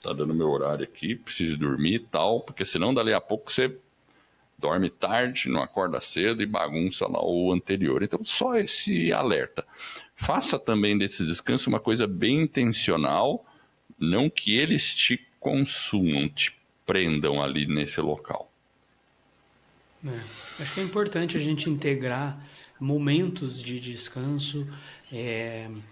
tá dando meu horário aqui, preciso dormir e tal, porque senão dali a pouco você dorme tarde, não acorda cedo e bagunça lá o anterior. Então, só esse alerta. Faça também desse descanso uma coisa bem intencional, não que eles te consumam, te prendam ali nesse local. Acho que é importante a gente integrar momentos de descanso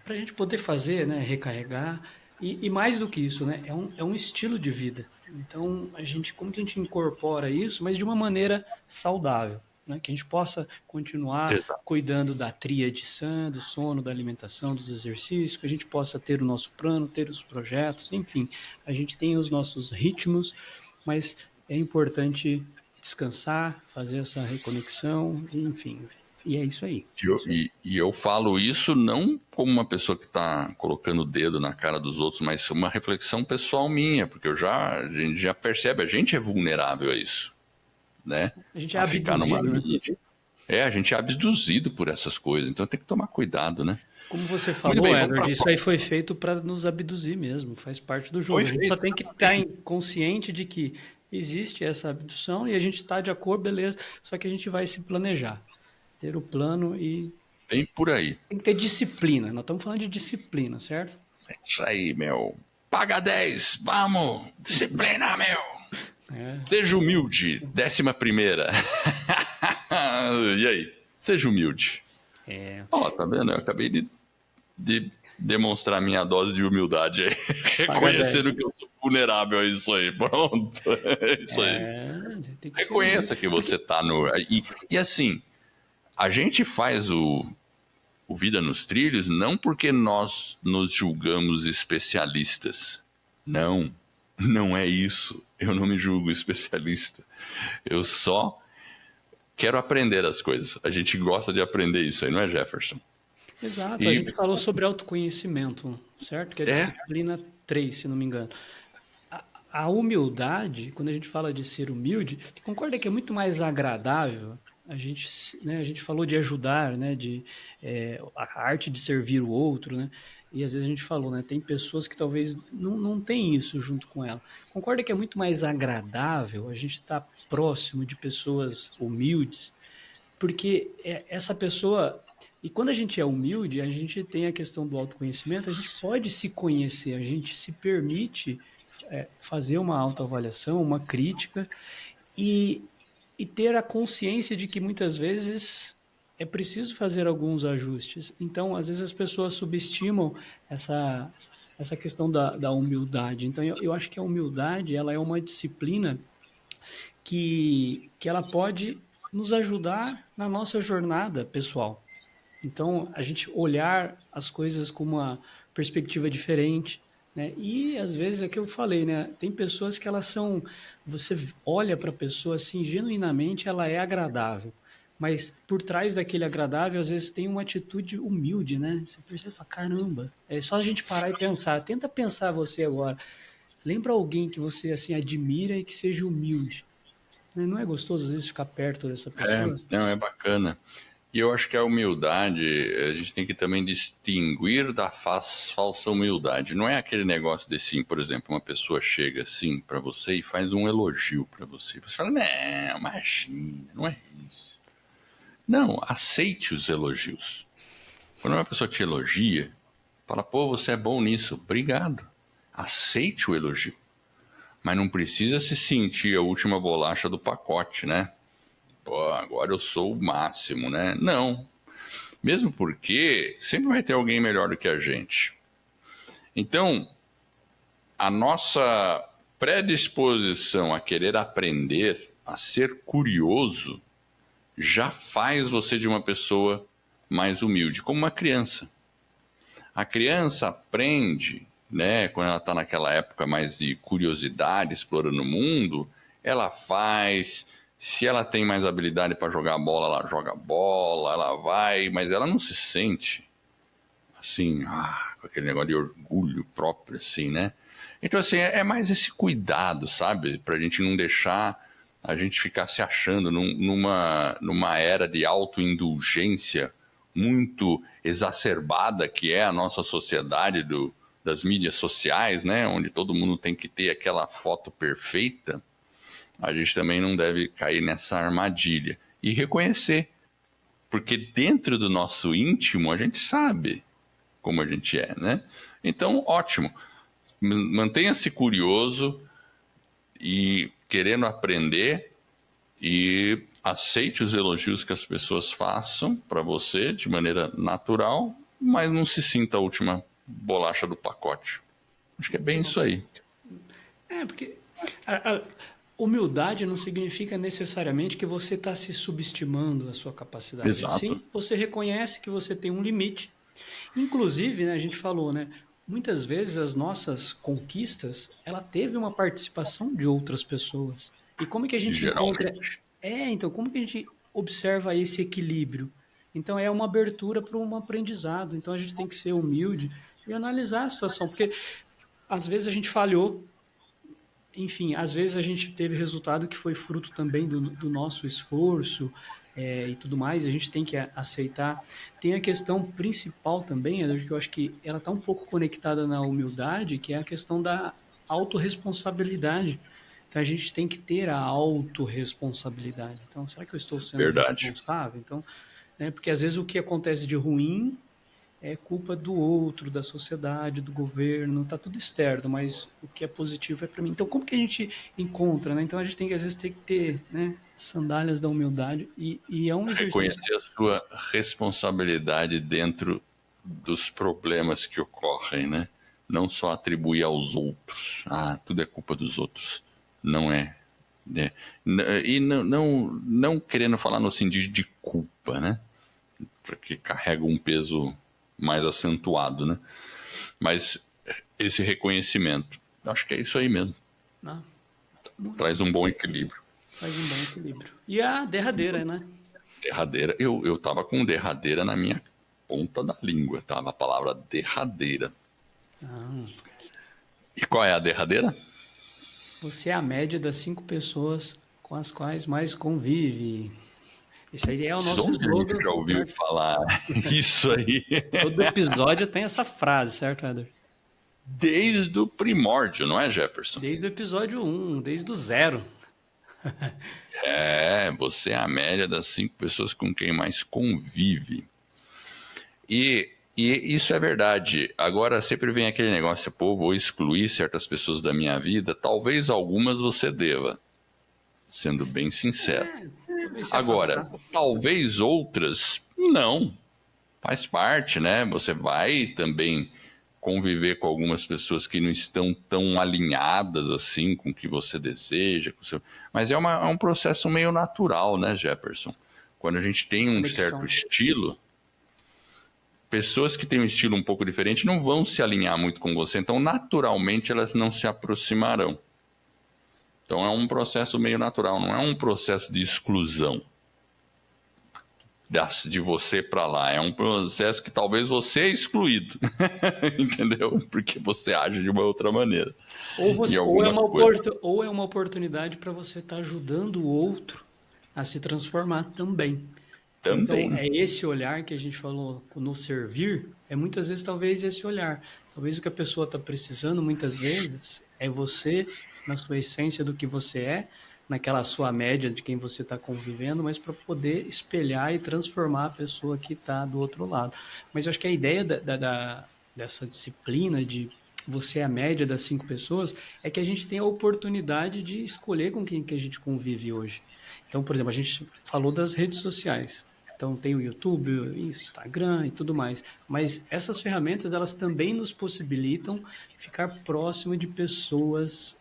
para a gente poder fazer, né, recarregar e mais do que isso, né, é um estilo de vida. Então, como que a gente incorpora isso, mas de uma maneira saudável, né, que a gente possa continuar Exato. cuidando da tríade sã, do sono, da alimentação, dos exercícios, que a gente possa ter o nosso plano, ter os projetos, enfim, a gente tem os nossos ritmos, mas é importante descansar, fazer essa reconexão, enfim. E é isso aí. Eu falo isso não como uma pessoa que está colocando o dedo na cara dos outros, mas uma reflexão pessoal minha, porque a gente já percebe, a gente é vulnerável a isso, né? A gente é abduzido, né? A gente é abduzido por essas coisas, então tem que tomar cuidado, né? Como você Muito falou, bem, vamos para Edward, a isso aí foi próxima. feito para nos abduzir mesmo, faz parte do jogo. Foi A gente só feito, tem que estar exatamente. consciente de que existe essa abdução e a gente está de acordo, beleza, só que a gente vai se planejar, ter o plano e Bem por aí. tem que ter disciplina. Nós estamos falando de disciplina, certo? É isso aí, meu. Paga 10, vamos. Disciplina, meu. É, Seja humilde, 11ª. E aí? Seja humilde. é, Ó, tá vendo? Eu acabei de demonstrar minha dose de humildade aí. paga 10. Reconhecendo que eu sou vulnerável a isso aí. Pronto. É isso aí. É, tem que ser Reconheça humilde. que Porque, você tá no. E assim, a gente faz o Vida nos Trilhos não porque nós nos julgamos especialistas. Não, não é isso. Eu não me julgo especialista. Eu só quero aprender as coisas. A gente gosta de aprender isso aí, não é, Jefferson? exato, a E gente falou sobre autoconhecimento, certo? Que é a é, disciplina 3, se não me engano. A humildade, quando a gente fala de ser humilde, concorda que é muito mais agradável? A gente, né, a gente falou de ajudar, né, a arte de servir o outro, né? E às vezes a gente falou, né, tem pessoas que talvez não tem isso junto com ela. Concorda que é muito mais agradável a gente estar próximo de pessoas humildes, porque essa pessoa. E quando a gente é humilde, a gente tem a questão do autoconhecimento, a gente pode se conhecer, a gente se permite fazer uma autoavaliação, uma crítica e, e ter a consciência de que muitas vezes é preciso fazer alguns ajustes. Então, às vezes as pessoas subestimam essa questão da humildade. Então, eu acho que a humildade ela é uma disciplina que ela pode nos ajudar na nossa jornada pessoal. Então, a gente olhar as coisas com uma perspectiva diferente, né? E às vezes é o que eu falei, né? Tem pessoas que elas são, você olha para a pessoa assim, genuinamente ela é agradável, mas por trás daquele agradável, às vezes tem uma atitude humilde, né? Você percebe e fala, caramba, é só a gente parar e pensar. Tenta pensar você agora. Lembra alguém que você assim admira e que seja humilde. Né? Não é gostoso às vezes ficar perto dessa pessoa? não, é bacana. E eu acho que a humildade, a gente tem que também distinguir da falsa humildade. Não é aquele negócio de assim, por exemplo, uma pessoa chega assim para você e faz um elogio para você. Você fala, não, imagina, não é isso. Não, aceite os elogios. Quando uma pessoa te elogia, fala, pô, você é bom nisso, obrigado. Aceite o elogio. Mas não precisa se sentir a última bolacha do pacote, né? Pô, agora eu sou o máximo, né? Não. Mesmo porque sempre vai ter alguém melhor do que a gente. Então, a nossa predisposição a querer aprender, a ser curioso, já faz você de uma pessoa mais humilde, como uma criança. A criança aprende, né, quando ela está naquela época mais de curiosidade, explorando o mundo, ela faz. Se ela tem mais habilidade para jogar bola, ela joga bola, ela vai, mas ela não se sente assim, com aquele negócio de orgulho próprio, assim, né? Então, assim, é mais esse cuidado, sabe? Pra gente não deixar a gente ficar se achando numa era de autoindulgência muito exacerbada que é a nossa sociedade das mídias sociais, né? Onde todo mundo tem que ter aquela foto perfeita. A gente também não deve cair nessa armadilha. E reconhecer, porque dentro do nosso íntimo a gente sabe como a gente é, né? Então, ótimo. Mantenha-se curioso e querendo aprender e aceite os elogios que as pessoas façam para você de maneira natural, mas não se sinta a última bolacha do pacote. Acho que é bem isso aí. Porque a humildade não significa necessariamente que você está se subestimando a sua capacidade. Exato. Assim, você reconhece que você tem um limite. Inclusive, né, a gente falou, né? Muitas vezes as nossas conquistas, ela teve uma participação de outras pessoas. E como que a gente encontra... Geralmente. Então, como que a gente observa esse equilíbrio? Então, é uma abertura para um aprendizado. Então, a gente tem que ser humilde e analisar a situação, porque às vezes a gente falhou, enfim, às vezes a gente teve resultado que foi fruto também do nosso esforço, e tudo mais, a gente tem que aceitar. Tem a questão principal também, que eu acho que ela está um pouco conectada na humildade, que é a questão da autorresponsabilidade. Então a gente tem que ter a autorresponsabilidade. Então, será que eu estou sendo Verdade. responsável? Então, né, porque às vezes o que acontece de ruim é culpa do outro, da sociedade, do governo, tá tudo externo, mas o que é positivo é para mim. Então, como que a gente encontra, né? Então, a gente tem que, às vezes, ter que ter, né, sandálias da humildade e é um exercício. Reconhecer a sua responsabilidade dentro dos problemas que ocorrem, né? Não só atribuir aos outros. Ah, tudo é culpa dos outros. Não é. Né? E não querendo falar no sentido de culpa, né? Porque carrega um peso mais acentuado, né? Mas esse reconhecimento, acho que é isso aí mesmo. Né? Traz um bom equilíbrio. Faz um bom equilíbrio. E a derradeira, né? Derradeira. Eu tava com derradeira na minha ponta da língua, tava a palavra derradeira. Ah, E qual é a derradeira? você é a média das 5 pessoas com as quais mais convive. Esse aí é o nosso Onde a gente slogan. já ouviu Certo? falar isso aí? Todo episódio tem essa frase, certo, Eder? Desde o primórdio, não é, Jefferson? Desde o episódio 1, desde o 0. É, você é a média das 5 pessoas com quem mais convive. E isso é verdade. Agora sempre vem aquele negócio, pô, vou excluir certas pessoas da minha vida. Talvez algumas você deva, sendo bem sincero. Talvez se Agora, afastar. talvez outras não. Faz parte, né? Você vai também conviver com algumas pessoas que não estão tão alinhadas assim com o que você deseja. Mas é um processo meio natural, né, Jefferson? Quando a gente tem um certo Conexão. estilo, pessoas que têm um estilo um pouco diferente não vão se alinhar muito com você, então naturalmente elas não se aproximarão. Então é um processo meio natural, não é um processo de exclusão de você para lá. É um processo que talvez você é excluído, entendeu? Porque você age de uma outra maneira. Ou, Em ou é algumas uma coisas. ou é uma oportunidade para você estar ajudando o outro a se transformar também. Então, Também. é esse olhar que a gente falou no servir, é muitas vezes talvez esse olhar. Talvez o que a pessoa está precisando muitas vezes é você, na sua essência do que você é, naquela sua média de quem você está convivendo, mas para poder espelhar e transformar a pessoa que está do outro lado. Mas eu acho que a ideia dessa disciplina de você é a média das 5 pessoas é que a gente tem a oportunidade de escolher com quem que a gente convive hoje. Então, por exemplo, a gente falou das redes sociais. Então tem o YouTube, o Instagram e tudo mais. Mas essas ferramentas elas também nos possibilitam ficar próximo de pessoas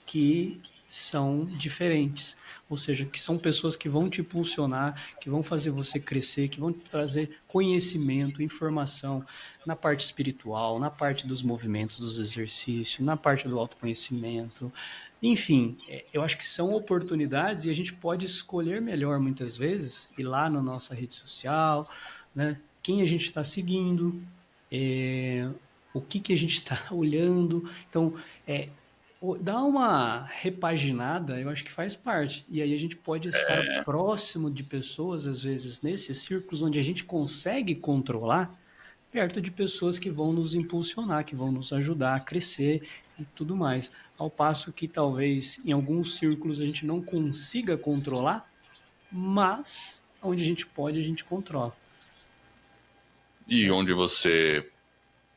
que são diferentes. Ou seja, que são pessoas que vão te impulsionar, que vão fazer você crescer, que vão te trazer conhecimento, informação na parte espiritual, na parte dos movimentos, dos exercícios, na parte do autoconhecimento. Enfim, eu acho que são oportunidades e a gente pode escolher melhor muitas vezes, ir lá na nossa rede social, né? Quem a gente está seguindo, o que a gente está olhando. Então, dar uma repaginada, eu acho que faz parte. E aí a gente pode estar próximo de pessoas, às vezes, nesses círculos onde a gente consegue controlar, perto de pessoas que vão nos impulsionar, que vão nos ajudar a crescer e tudo mais. Ao passo que talvez em alguns círculos a gente não consiga controlar, mas onde a gente pode, a gente controla. E onde você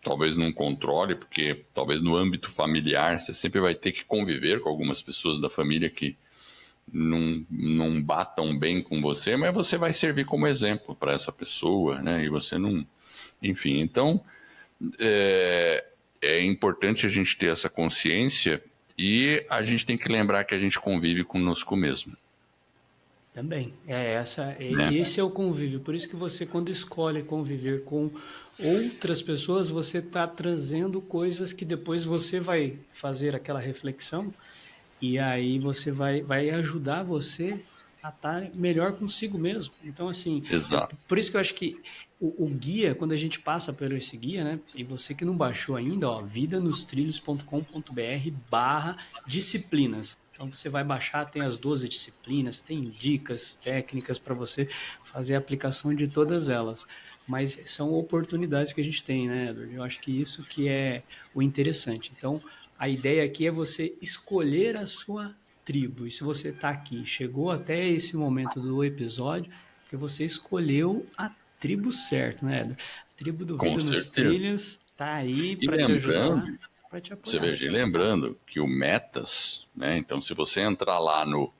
talvez não controle, porque talvez no âmbito familiar você sempre vai ter que conviver com algumas pessoas da família que não batam bem com você, mas você vai servir como exemplo para essa pessoa, né? E você não. Enfim, então é importante a gente ter essa consciência e a gente tem que lembrar que a gente convive conosco mesmo. Também. Né? Esse é o convívio. Por isso que você, quando escolhe conviver com outras pessoas, você está trazendo coisas que depois você vai fazer aquela reflexão e aí você vai ajudar você a estar melhor consigo mesmo. Então, assim, Exato. por isso que eu acho que o guia, quando a gente passa por esse guia, né? E você que não baixou ainda, ó, vidanostrilhos.com.br/disciplinas. Então você vai baixar, tem as 12 disciplinas, tem dicas técnicas para você fazer a aplicação de todas elas. Mas são oportunidades que a gente tem, né, Edward? Eu acho que isso que é o interessante. Então, a ideia aqui é você escolher a sua tribo. E se você está aqui, chegou até esse momento do episódio, porque você escolheu a tribo certa, né, Edward? A tribo do Com Vida nos certeza. Trilhos está aí E para te ajudar, lembrando, para te você apoiar. veja, e lembrando que o Metas, né? Então, se você entrar lá no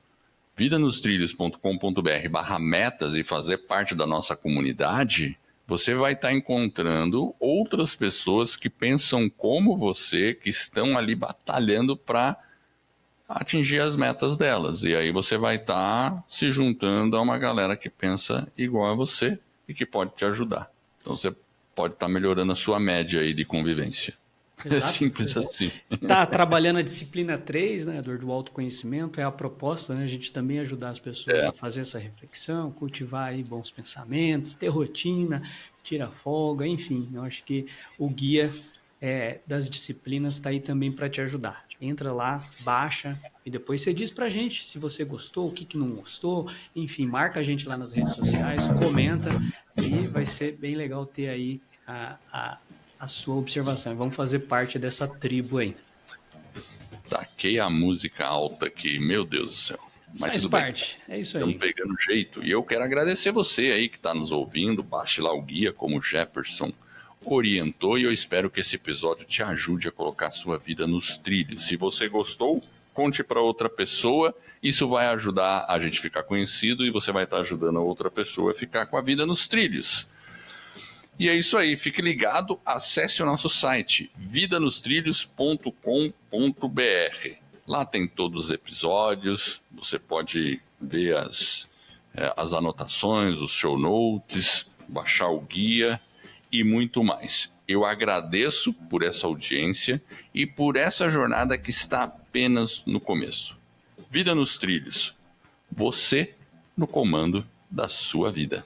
vidanostrilhos.com.br/metas e fazer parte da nossa comunidade, você vai estar encontrando outras pessoas que pensam como você, que estão ali batalhando para atingir as metas delas. E aí você vai estar se juntando a uma galera que pensa igual a você e que pode te ajudar. Então você pode estar melhorando a sua média aí de convivência. É Exato. simples assim. Tá trabalhando a disciplina 3, né, do autoconhecimento, é a proposta, né, a gente também ajudar as pessoas a fazer essa reflexão, cultivar aí bons pensamentos, ter rotina, tirar folga, enfim, eu acho que o guia das disciplinas está aí também para te ajudar. Entra lá, baixa e depois você diz pra gente se você gostou, o que não gostou, enfim, marca a gente lá nas redes sociais, comenta e vai ser bem legal ter aí a sua observação. Vamos fazer parte dessa tribo aí. Taquei a música alta aqui, meu Deus do céu. Mas faz tudo parte, bem. é isso aí. Estamos pegando jeito. E eu quero agradecer você aí que está nos ouvindo. Baixe lá o guia, como o Jefferson orientou. E eu espero que esse episódio te ajude a colocar a sua vida nos trilhos. Se você gostou, conte para outra pessoa. Isso vai ajudar a gente ficar conhecido e você vai estar ajudando a outra pessoa a ficar com a vida nos trilhos. E é isso aí, fique ligado, acesse o nosso site vidanostrilhos.com.br. Lá tem todos os episódios, você pode ver as anotações, os show notes, baixar o guia e muito mais. Eu agradeço por essa audiência e por essa jornada que está apenas no começo. Vida nos Trilhos, você no comando da sua vida.